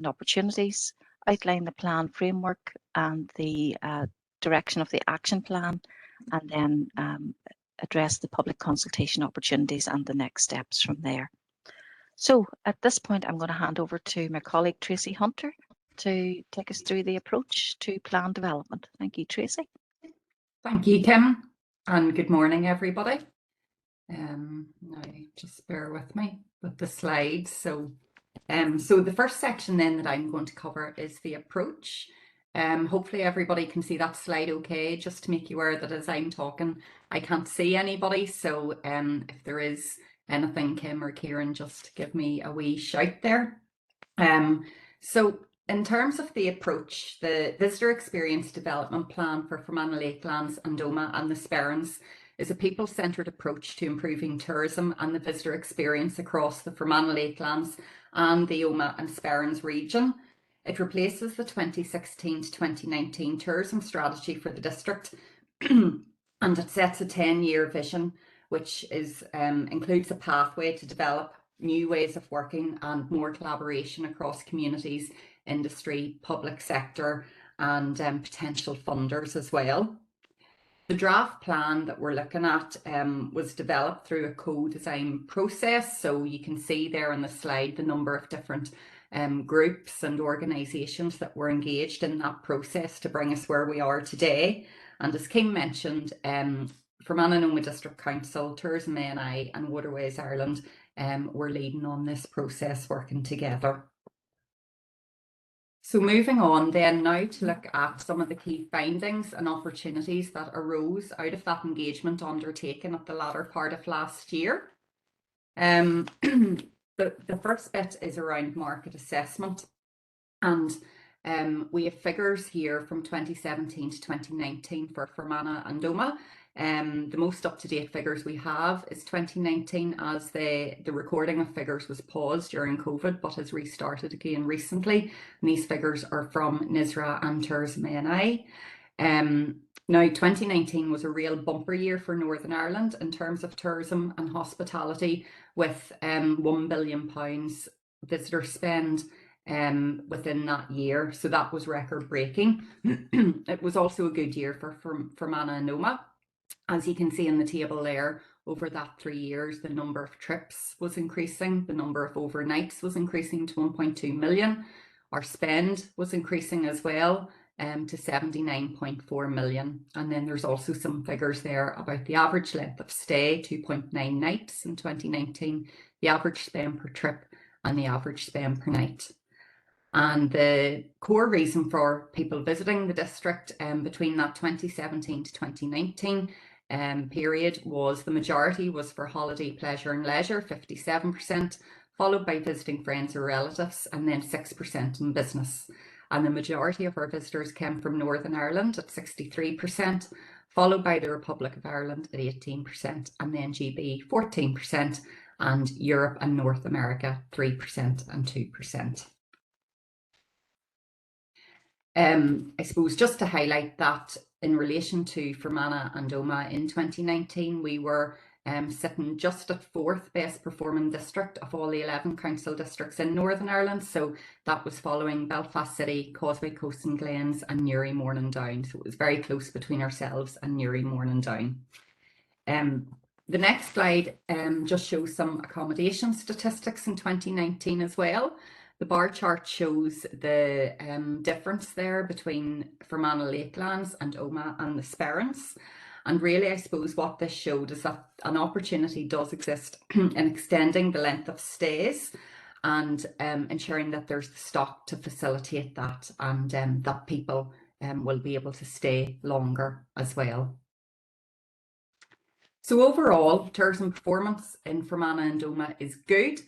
opportunities, outline the plan framework and the direction of the action plan, and then address the public consultation opportunities and the next steps from there. So at this point, I'm going to hand over to my colleague Tracy Hunter to take us through the approach to plan development. Thank you, Tracy. Thank you, Kim, and good morning, everybody. Now just bear with me with the slides. So the first section then that I'm going to cover is the approach. Hopefully everybody can see that slide okay, just to make you aware that as I'm talking, I can't see anybody. So if there is anything, Kim or Kieran, just give me a wee shout there. So in terms of the approach, the Visitor Experience Development Plan for Fermanagh Lakelands and Omagh and the Sperrins is a people-centred approach to improving tourism and the visitor experience across the Fermanagh Lakelands and the Omagh and Sperrins region. It replaces the 2016 to 2019 tourism strategy for the district and it sets a 10-year vision, which is includes a pathway to develop new ways of working and more collaboration across communities, industry, public sector and potential funders as well. The draft plan that we're looking at was developed through a co-design process. So you can see there on the slide the number of different groups and organisations that were engaged in that process to bring us where we are today. And as Kim mentioned, Fermanagh and Omagh District Council, Tourism ANI and Waterways Ireland were leading on this process, working together. So moving on then now to look at some of the key findings and opportunities that arose out of that engagement undertaken at the latter part of last year. The first bit is around market assessment, and we have figures here from 2017 to 2019 for Fermanagh and Omagh. The most up-to-date figures we have is 2019, as the recording of figures was paused during COVID but has restarted again recently. And these figures are from NISRA and Tourism ANI. Now 2019 was a real bumper year for Northern Ireland in terms of tourism and hospitality, with £1 billion visitor spend within that year. So that was record breaking. It was also a good year for Fermanagh and Omagh. As you can see in the table there, over that 3 years, the number of trips was increasing, the number of overnights was increasing to 1.2 million. Our spend was increasing as well to 79.4 million. And then there's also some figures there about the average length of stay, 2.9 nights in 2019, the average spend per trip and the average spend per night. And the core reason for people visiting the district between that 2017 to 2019 period was the majority was for holiday, pleasure and leisure, 57%, followed by visiting friends or relatives, and then 6% in business. And the majority of our visitors came from Northern Ireland at 63%, followed by the Republic of Ireland at 18%, and then GB 14%, and Europe and North America 3% and 2%. I suppose just to highlight that in relation to Fermanagh and Omagh in 2019, we were sitting just at 4th best performing district of all the 11 council districts in Northern Ireland. So that was following Belfast City, Causeway Coast and Glens and Newry, Morning Down. So it was very close between ourselves and Newry, Morning Down. The next slide just shows some accommodation statistics in 2019 as well. The bar chart shows the difference there between Fermanagh Lakelands and Omagh and the Sperrins. And really, I suppose what this showed is that an opportunity does exist in extending the length of stays and ensuring that there's the stock to facilitate that, and that people will be able to stay longer as well. So overall, tourism performance in Fermanagh and Omagh is good.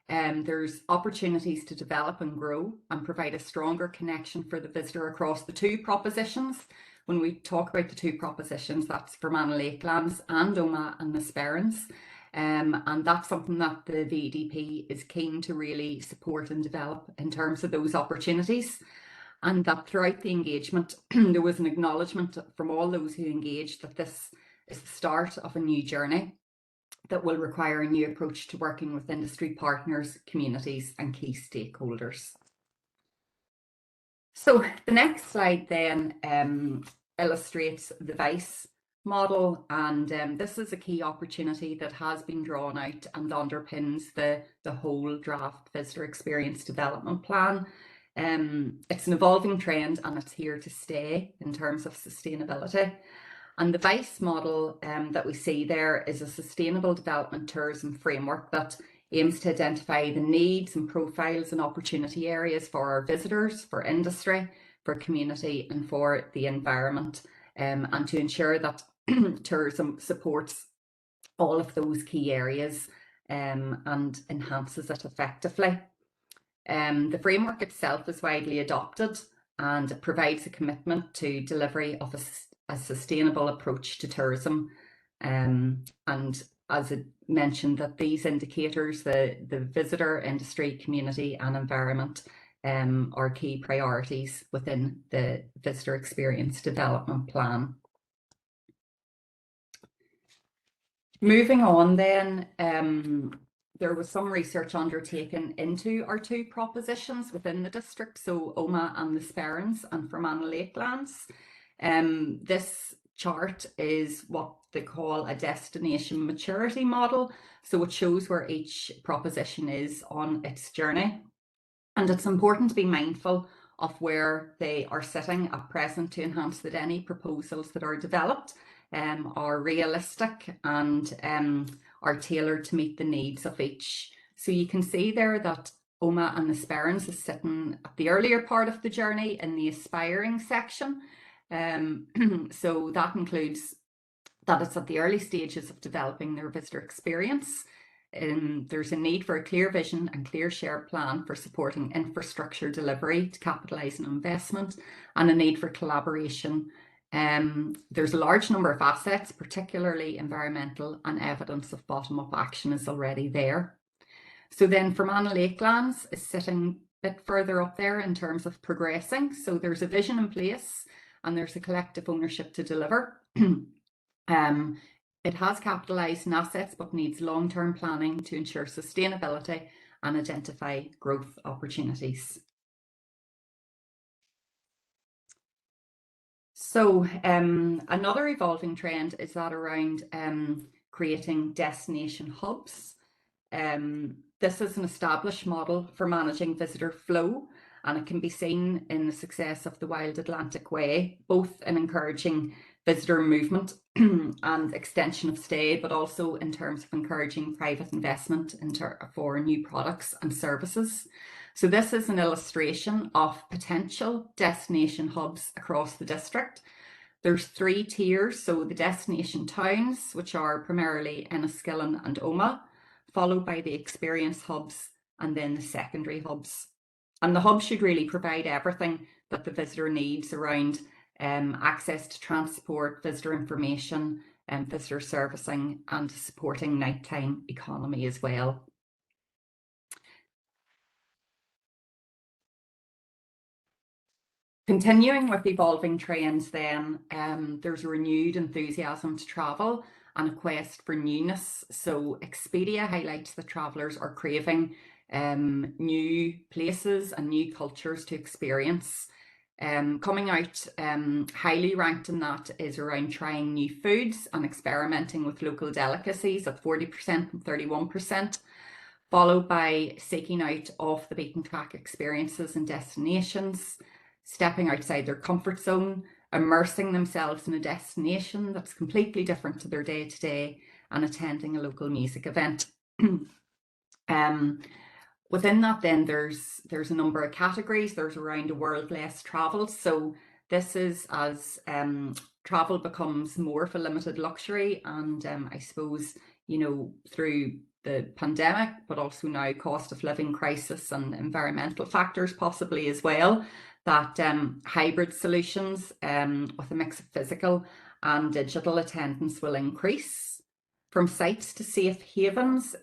There's opportunities to develop and grow and provide a stronger connection for the visitor across the two propositions. When we talk about the two propositions, that's Fermanagh Lakelands and Omagh and the Sperrins. And that's something that the VDP is keen to really support and develop in terms of those opportunities. And that throughout the engagement, there was an acknowledgement from all those who engaged that this is the start of a new journey that will require a new approach to working with industry partners, communities and key stakeholders. So the next slide then illustrates the VICE model, and this is a key opportunity that has been drawn out and underpins the whole draft visitor experience development plan. It's an evolving trend and it's here to stay in terms of sustainability. And the VICE model that we see there is a sustainable development tourism framework that aims to identify the needs and profiles and opportunity areas for our visitors, for industry, for community and for the environment, and to ensure that tourism supports all of those key areas and enhances it effectively. The framework itself is widely adopted and it provides a commitment to delivery of a sustainable approach to tourism. And as I mentioned, that these indicators, the visitor, industry, community and environment are key priorities within the visitor experience development plan. Moving on then, there was some research undertaken into our two propositions within the district, so Omagh and the Sperrins and Fermanagh Lakelands. This chart is what they call a destination maturity model, so it shows where each proposition is on its journey. And it's important to be mindful of where they are sitting at present to enhance that any proposals that are developed are realistic and are tailored to meet the needs of each. So you can see there that Omagh and the Sperrins is sitting at the earlier part of the journey in the aspiring section. So that includes that it's at the early stages of developing their visitor experience. There's a need for a clear vision and clear shared plan for supporting infrastructure delivery to capitalise on investment, and a need for collaboration. There's a large number of assets, particularly environmental, and evidence of bottom-up action is already there. So then Fermanagh Lakelands is sitting a bit further up there in terms of progressing. So there's a vision in place and there's a collective ownership to deliver. It has capitalised on assets but needs long-term planning to ensure sustainability and identify growth opportunities. So another evolving trend is that around creating destination hubs. This is an established model for managing visitor flow, and it can be seen in the success of the Wild Atlantic Way, both in encouraging visitor movement and extension of stay, but also in terms of encouraging private investment for new products and services. So this is an illustration of potential destination hubs across the district. There's 3 tiers, so the destination towns, which are primarily Enniskillen and Omagh, followed by the experience hubs and then the secondary hubs. And the hub should really provide everything that the visitor needs around access to transport, visitor information, visitor servicing, and supporting nighttime economy as well. Continuing with evolving trends then, there's a renewed enthusiasm to travel and a quest for newness. So Expedia highlights that travellers are craving new places and new cultures to experience. Coming out highly ranked in that is around trying new foods and experimenting with local delicacies at 40% and 31%, followed by seeking out off the beaten track experiences and destinations, stepping outside their comfort zone, immersing themselves in a destination that's completely different to their day-to-day, and attending a local music event. Within that then there's a number of categories. There's around a world less travelled. So this is as travel becomes more of a limited luxury, and I suppose, you know, through the pandemic, but also now cost of living crisis and environmental factors possibly as well, that hybrid solutions with a mix of physical and digital attendance will increase. From sites to safe havens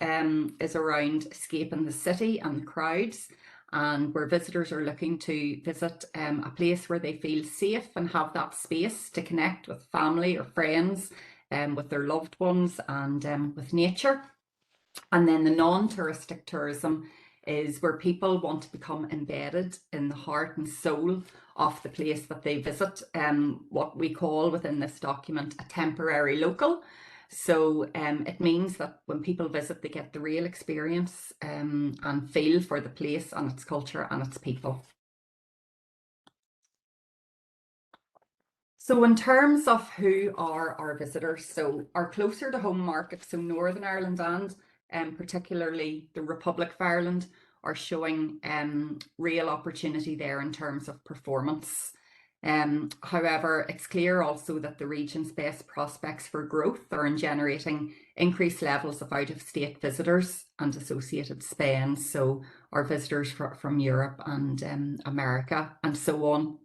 is around escaping the city and the crowds, and where visitors are looking to visit a place where they feel safe and have that space to connect with family or friends, with their loved ones, and with nature. And then the non-touristic tourism is where people want to become embedded in the heart and soul of the place that they visit, what we call within this document a temporary local. So it means that when people visit, they get the real experience and feel for the place and its culture and its people. So in terms of who are our visitors, so our closer to home markets, so Northern Ireland and particularly the Republic of Ireland, are showing real opportunity there in terms of performance. However, it's clear also that the region's best prospects for growth are in generating increased levels of out-of-state visitors and associated spend. So our visitors from Europe and America and so on.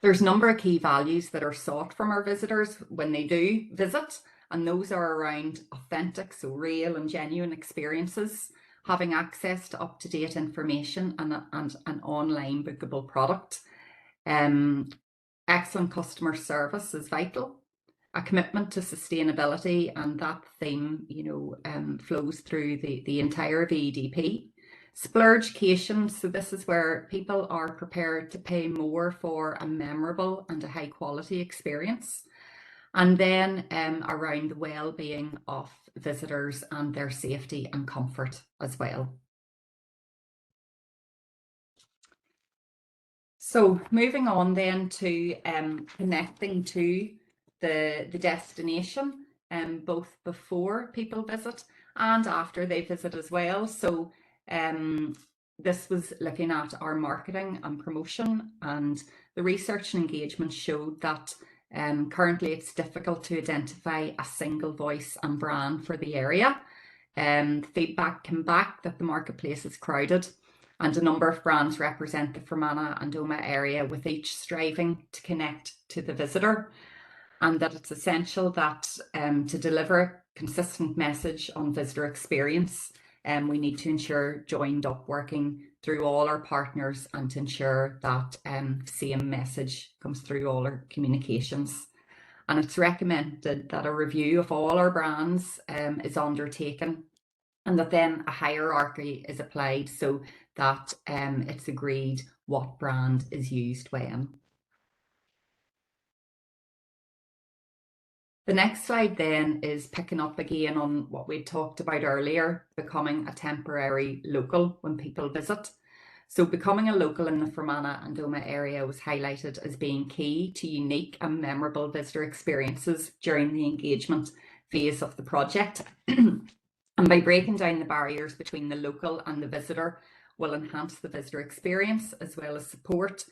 There's a number of key values that are sought from our visitors when they do visit, and those are around authentic, so real and genuine experiences, having access to up-to-date information and an online bookable product. Excellent customer service is vital. A commitment to sustainability, and that theme, flows through the entire VEDP. Splurgecation, so this is where people are prepared to pay more for a memorable and a high quality experience. And then around the well-being of visitors and their safety and comfort as well. So moving on then to connecting to the destination, both before people visit and after they visit as well. So this was looking at our marketing and promotion, and the research and engagement showed that currently it's difficult to identify a single voice and brand for the area. Feedback came back that the marketplace is crowded, and a number of brands represent the Fermanagh and Omagh area, with each striving to connect to the visitor, and that it's essential that to deliver a consistent message on visitor experience, we need to ensure joined up working through all our partners and to ensure that same message comes through all our communications. And it's recommended that a review of all our brands is undertaken, and that then a hierarchy is applied so that it's agreed what brand is used when. The next slide then is picking up again on what we talked about earlier, becoming a temporary local when people visit. So becoming a local in the Fermanagh and Omagh area was highlighted as being key to unique and memorable visitor experiences during the engagement phase of the project. And by breaking down the barriers between the local and the visitor will enhance the visitor experience as well as support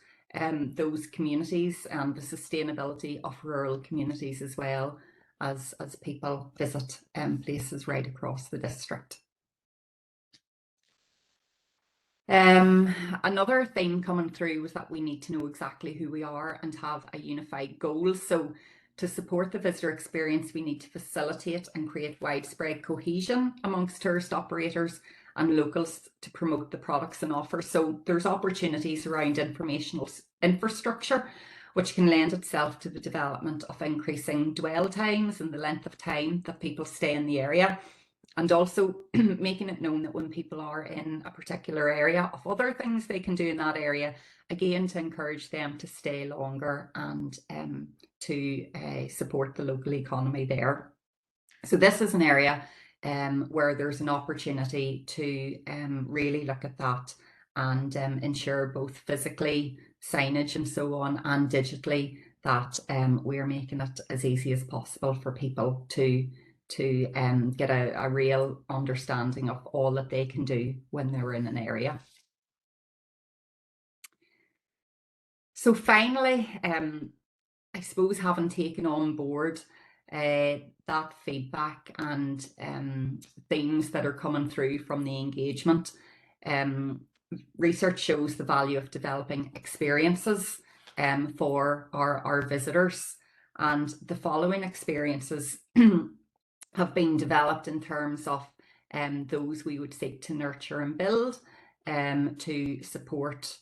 those communities and the sustainability of rural communities as well as people visit places right across the district. Another thing coming through was that we need to know exactly who we are and have a unified goal. So to support the visitor experience, we need to facilitate and create widespread cohesion amongst tourist operators and locals to promote the products and offers. So there's opportunities around informational infrastructure, which can lend itself to the development of increasing dwell times and the length of time that people stay in the area. And also making it known that when people are in a particular area, of other things they can do in that area, again, to encourage them to stay longer and to support the local economy there. So this is an area where there's an opportunity to really look at that and ensure both physically, signage and so on, and digitally that we're making it as easy as possible for people to get a real understanding of all that they can do when they're in an area. So finally, I suppose having taken on board that feedback and things that are coming through from the engagement, research shows the value of developing experiences for our visitors, and the following experiences have been developed in terms of those we would seek to nurture and build to support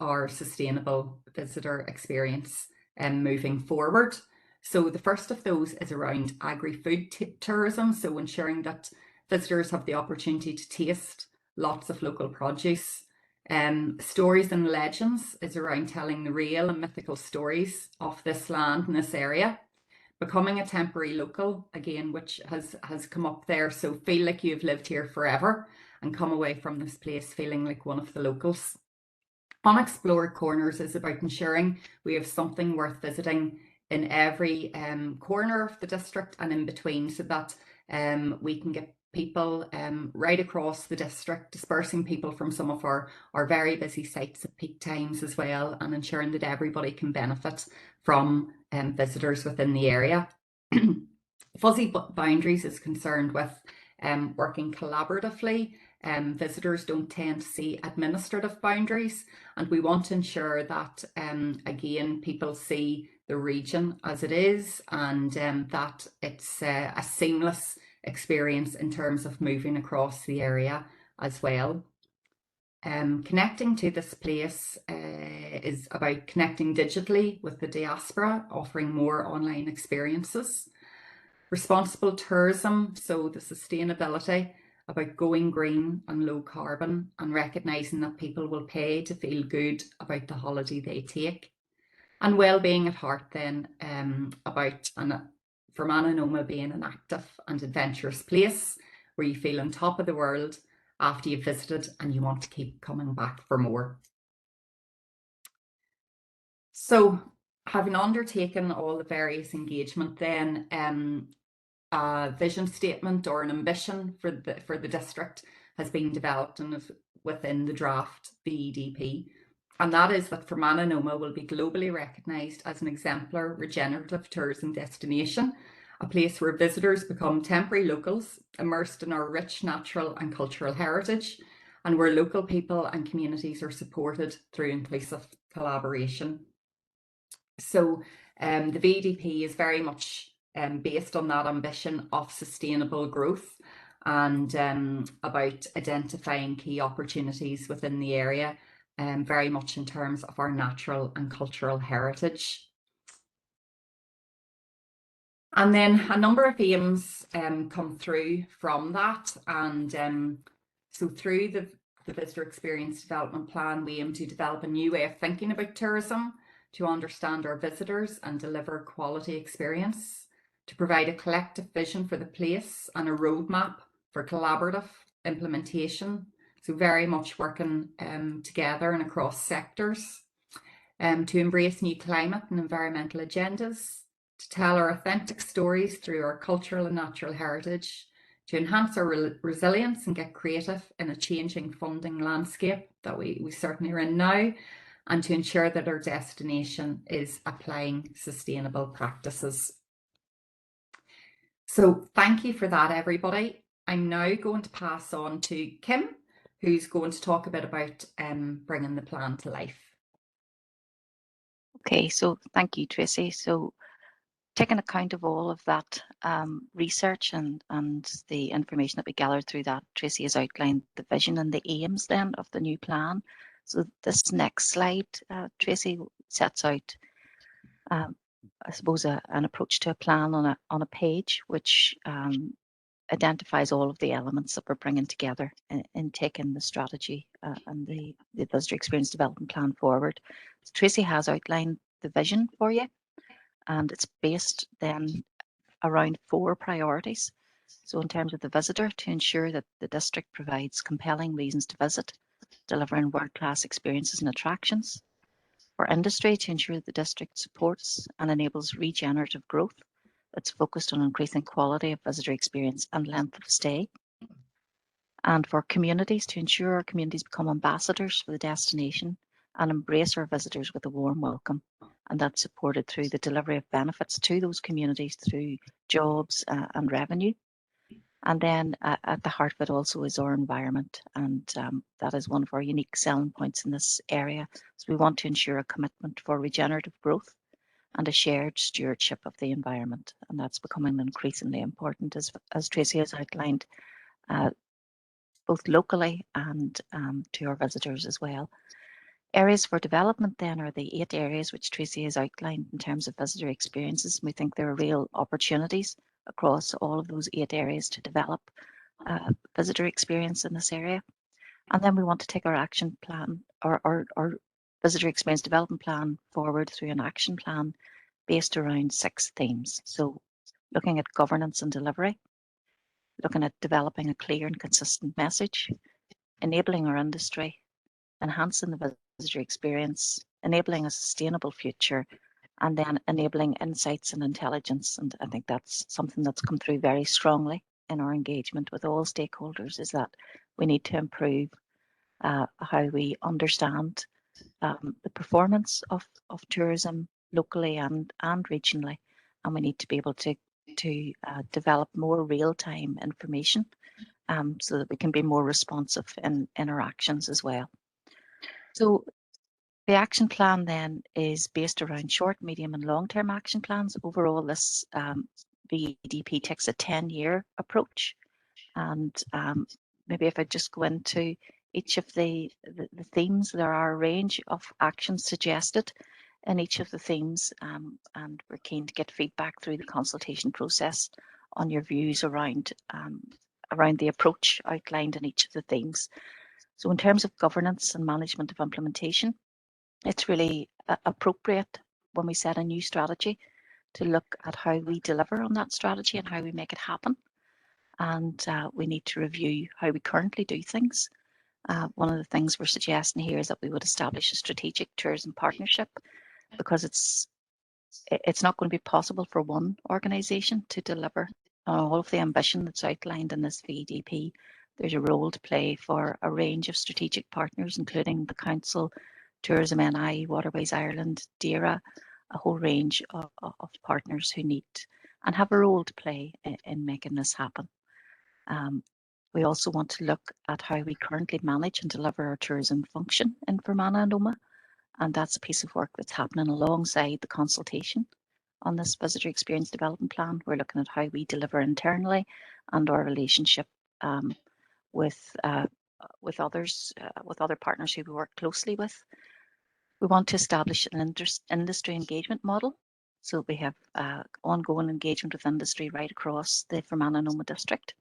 our sustainable visitor experience moving forward. So the first of those is around agri-food tourism, so ensuring that visitors have the opportunity to taste lots of local produce. Stories and legends is around telling the real and mythical stories of this land and this area. Becoming a temporary local, again, which has come up there. So feel like you've lived here forever and come away from this place feeling like one of the locals. Unexplored Corners is about ensuring we have something worth visiting in every corner of the district and in between, so that we can get people right across the district, dispersing people from some of our very busy sites at peak times as well, and ensuring that everybody can benefit from visitors within the area. Fuzzy Boundaries is concerned with working collaboratively. Visitors don't tend to see administrative boundaries, and we want to ensure that again, people see the region as it is, and that it's a seamless experience in terms of moving across the area as well. Connecting to this place is about connecting digitally with the diaspora, offering more online experiences. Responsible tourism, so the sustainability, about going green and low carbon, and recognising that people will pay to feel good about the holiday they take. And well-being at heart then, about Fermanagh and Omagh being an active and adventurous place where you feel on top of the world after you've visited and you want to keep coming back for more. So having undertaken all the various engagement then, a vision statement or an ambition for the district has been developed and is within the draft VEDP. And that is that Fermanagh and Omagh will be globally recognised as an exemplar regenerative tourism destination, a place where visitors become temporary locals, immersed in our rich natural and cultural heritage, and where local people and communities are supported through inclusive collaboration. So the VEDP is very much based on that ambition of sustainable growth and about identifying key opportunities within the area, very much in terms of our natural and cultural heritage. And then a number of aims come through from that, and so through the Visitor Experience Development Plan, we aim to develop a new way of thinking about tourism, to understand our visitors and deliver quality experience, to provide a collective vision for the place and a roadmap for collaborative implementation. So very much working together and across sectors, to embrace new climate and environmental agendas, to tell our authentic stories through our cultural and natural heritage, to enhance our resilience and get creative in a changing funding landscape that we certainly are in now, and to ensure that our destination is applying sustainable practices. So thank you for that, everybody. I'm now going to pass on to Kim, who's going to talk a bit about bringing the plan to life. Okay, so thank you, Tracy. So taking account of all of that research and the information that we gathered through that, Tracy has outlined the vision and the aims then of the new plan. So this next slide, Tracy, sets out, I suppose, an approach to a plan on a page, which identifies all of the elements that we're bringing together in taking the strategy and the Visitor Experience Development Plan forward. So Tracy has outlined the vision for you, and it's based then around 4 priorities. So in terms of the visitor, to ensure that the district provides compelling reasons to visit, delivering world-class experiences and attractions. For industry, to ensure that the district supports and enables regenerative growth that's focused on increasing quality of visitor experience and length of stay. And for communities, to ensure our communities become ambassadors for the destination and embrace our visitors with a warm welcome. And that's supported through the delivery of benefits to those communities through jobs and revenue. And then at the heart of it also is our environment, and that is one of our unique selling points in this area. So we want to ensure a commitment for regenerative growth and a shared stewardship of the environment, and that's becoming increasingly important as Tracy has outlined, both locally and to our visitors as well. Areas for development then are the 8 areas which Tracy has outlined in terms of visitor experiences. We think there are real opportunities across all of those 8 areas to develop visitor experience in this area. And then we want to take our action plan or our visitor experience development plan forward through an action plan based around 6 themes. So looking at governance and delivery, looking at developing a clear and consistent message, enabling our industry, enhancing the visitor experience, enabling a sustainable future, and then enabling insights and intelligence. And I think that's something that's come through very strongly in our engagement with all stakeholders, is that we need to improve how we understand the performance of tourism locally and regionally. And we need to be able to develop more real-time information so that we can be more responsive in our actions as well. So the action plan then is based around short, medium and long-term action plans. Overall, this VDP takes a 10-year approach. And maybe if I just go into each of the themes, there are a range of actions suggested in each of the themes, and we're keen to get feedback through the consultation process on your views around the approach outlined in each of the themes. So in terms of governance and management of implementation, it's really appropriate when we set a new strategy to look at how we deliver on that strategy and how we make it happen. And we need to review how we currently do things. One of the things we're suggesting here is that we would establish a strategic tourism partnership, because it's not going to be possible for one organisation to deliver on all of the ambition that's outlined in this VDP. There's a role to play for a range of strategic partners, including the Council, Tourism NI, Waterways Ireland, DERA, a whole range of partners who need and have a role to play in making this happen. We also want to look at how we currently manage and deliver our tourism function in Fermanagh and Omagh, and that's a piece of work that's happening alongside the consultation on this visitor experience development plan. We're looking at how we deliver internally and our relationship with others, with other partners who we work closely with. We want to establish an industry engagement model, so we have ongoing engagement with industry right across the Fermanagh and Omagh district.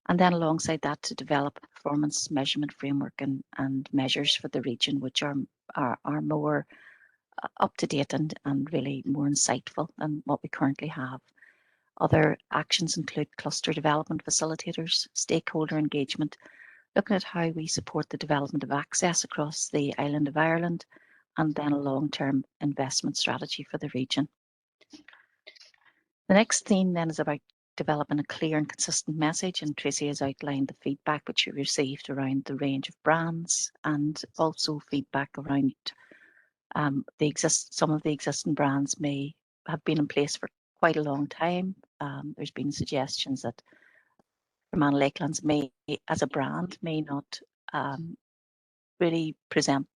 And then alongside that, to develop a performance measurement framework and measures for the region, which are more up to date and really more insightful than what we currently have. Other actions include cluster development facilitators, stakeholder engagement, looking at how we support the development of access across the island of Ireland, and then a long-term investment strategy for the region. The next theme then is about developing a clear and consistent message, and Tracy has outlined the feedback which we received around the range of brands, and also feedback around some of the existing brands may have been in place for quite a long time. There's been suggestions that Fermanagh Lakelands may, as a brand, may not really present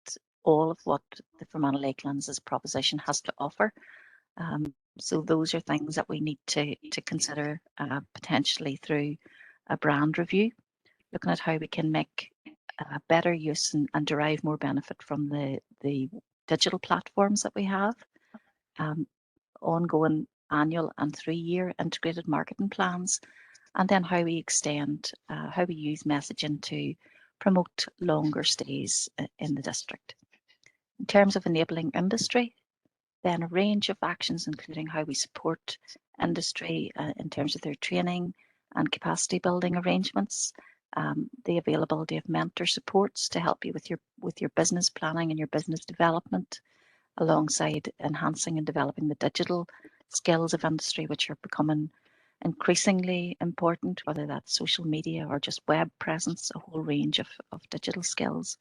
all of what the Fermanagh Lakelands as proposition has to offer. So those are things that we need to consider potentially through a brand review, looking at how we can make better use and derive more benefit from the digital platforms that we have, ongoing annual and 3-year integrated marketing plans, and then how we extend, how we use messaging to promote longer stays in the district. In terms of enabling industry, then a range of actions, including how we support industry in terms of their training and capacity building arrangements, the availability of mentor supports to help you with your business planning and your business development, alongside enhancing and developing the digital skills of industry, which are becoming increasingly important, whether that's social media or just web presence, a whole range of digital skills.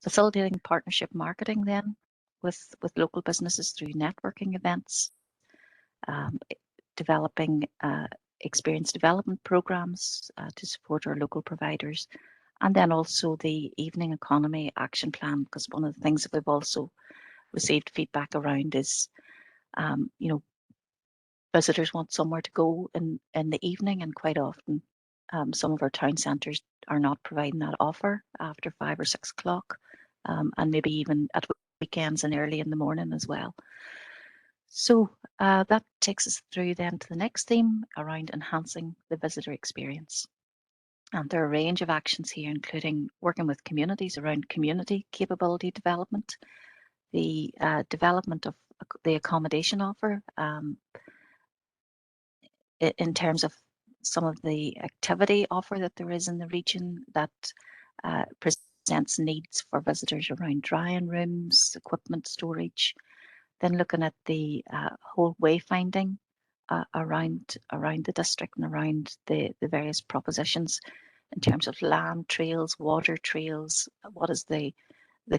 Facilitating partnership marketing then with local businesses through networking events, developing experience development programs to support our local providers, and then also the evening economy action plan, because one of the things that we've also received feedback around is, visitors want somewhere to go in the evening, and quite often some of our town centres are not providing that offer after 5 or 6 o'clock, and maybe even at weekends and early in the morning as well. So that takes us through then to the next theme around enhancing the visitor experience. And there are a range of actions here, including working with communities around community capability development, the development of the accommodation offer in terms of some of the activity offer that there is in the region that presents needs for visitors around drying rooms, equipment storage, then looking at the whole wayfinding around the district and around the various propositions in terms of land trails, water trails, what is the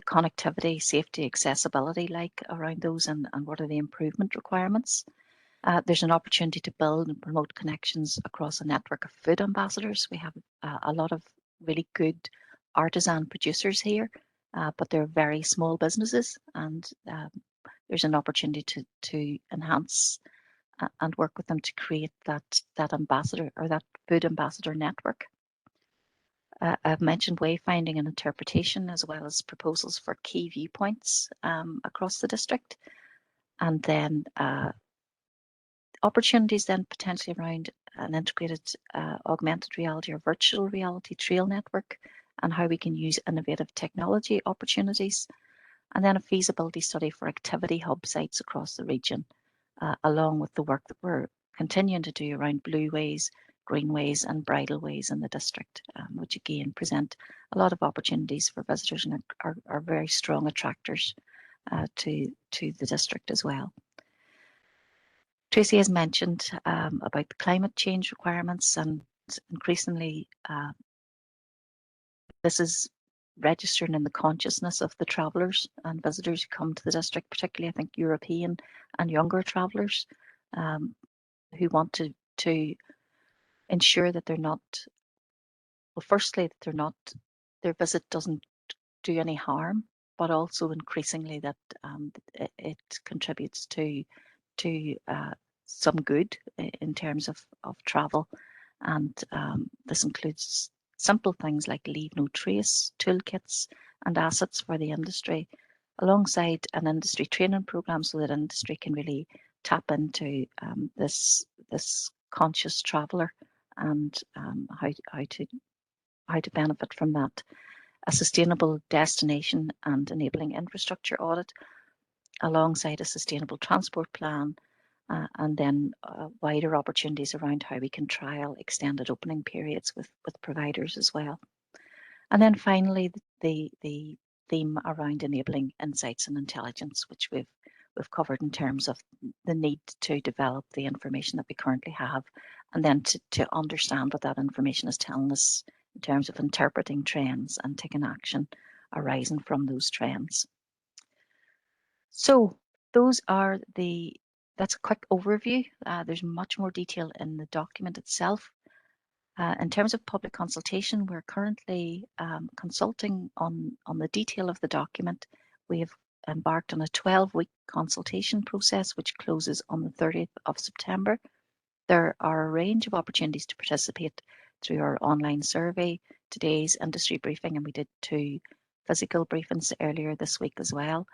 connectivity, safety, accessibility like around those, and what are the improvement requirements. There's an opportunity to build and promote connections across a network of food ambassadors. We have a lot of really good artisan producers here, but they're very small businesses, and there's an opportunity to enhance and work with them to create that ambassador or that food ambassador network. I've mentioned wayfinding and interpretation, as well as proposals for key viewpoints across the district, and then opportunities then potentially around an integrated augmented reality or virtual reality trail network, and how we can use innovative technology opportunities, and then a feasibility study for activity hub sites across the region, along with the work that we're continuing to do around blueways, greenways and bridleways in the district, which again present a lot of opportunities for visitors and are very strong attractors to the district as well. Tracy has mentioned about the climate change requirements, and increasingly this is registering in the consciousness of the travellers and visitors who come to the district, particularly I think European and younger travellers who want to ensure that they're not, well, firstly, that they're not, their visit doesn't do any harm, but also increasingly that it contributes to some good in terms of travel. And this includes simple things like leave no trace toolkits and assets for the industry, alongside an industry training program so that industry can really tap into this conscious traveller and how to benefit from that. A sustainable destination and enabling infrastructure audit, alongside a sustainable transport plan, and then wider opportunities around how we can trial extended opening periods with providers as well. And then finally, the theme around enabling insights and intelligence, which we've covered in terms of the need to develop the information that we currently have, and then to understand what that information is telling us in terms of interpreting trends and taking action arising from those trends. So those are that's a quick overview. There's much more detail in the document itself. In terms of public consultation, we're currently consulting on the detail of the document. We have embarked on a 12-week consultation process, which closes on the 30th of September. There are a range of opportunities to participate through our online survey, today's industry briefing, and we did 2 physical briefings earlier this week as well.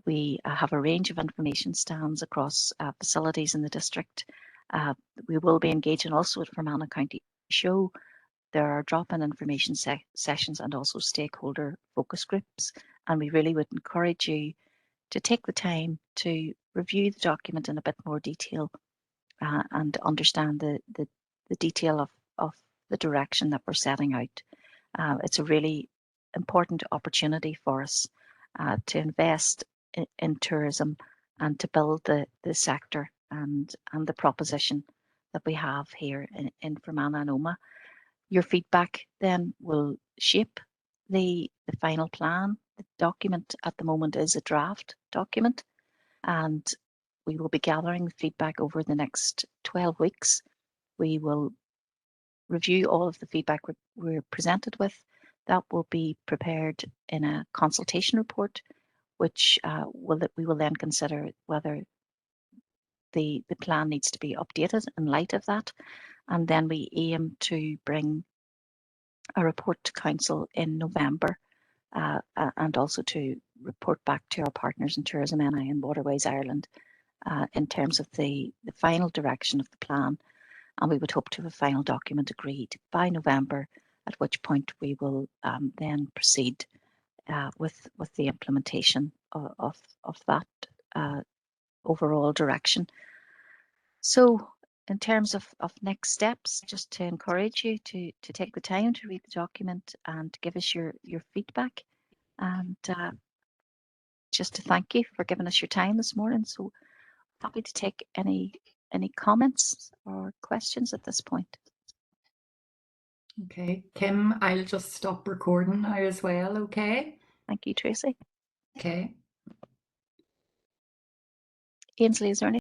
We have a range of information stands across facilities in the district. We will be engaging also with Fermanagh County Show. There are drop-in information sessions and also stakeholder focus groups. And we really would encourage you to take the time to review the document in a bit more detail and understand the detail of the direction that we're setting out. It's a really important opportunity for us to invest in tourism and to build the sector and the proposition that we have here in Fermanagh and Omagh. Your feedback then will shape the final plan. The document at the moment is a draft document, and we will be gathering feedback over the next 12 weeks. We will review all of the feedback we're presented with. That will be prepared in a consultation report, which we will then consider whether the plan needs to be updated in light of that. And then we aim to bring a report to Council in November and also to report back to our partners in Tourism NI and Waterways Ireland in terms of the final direction of the plan. And we would hope to have a final document agreed by November at which point we will then proceed with the implementation of that overall direction. So in terms of next steps, just to encourage you to take the time to read the document and give us your feedback, and just to thank you for giving us your time this morning. So happy to take any comments or questions at this point. Okay, Kim, I'll just stop recording now as well, okay? Thank you, Tracy. Okay. Ainsley, is there any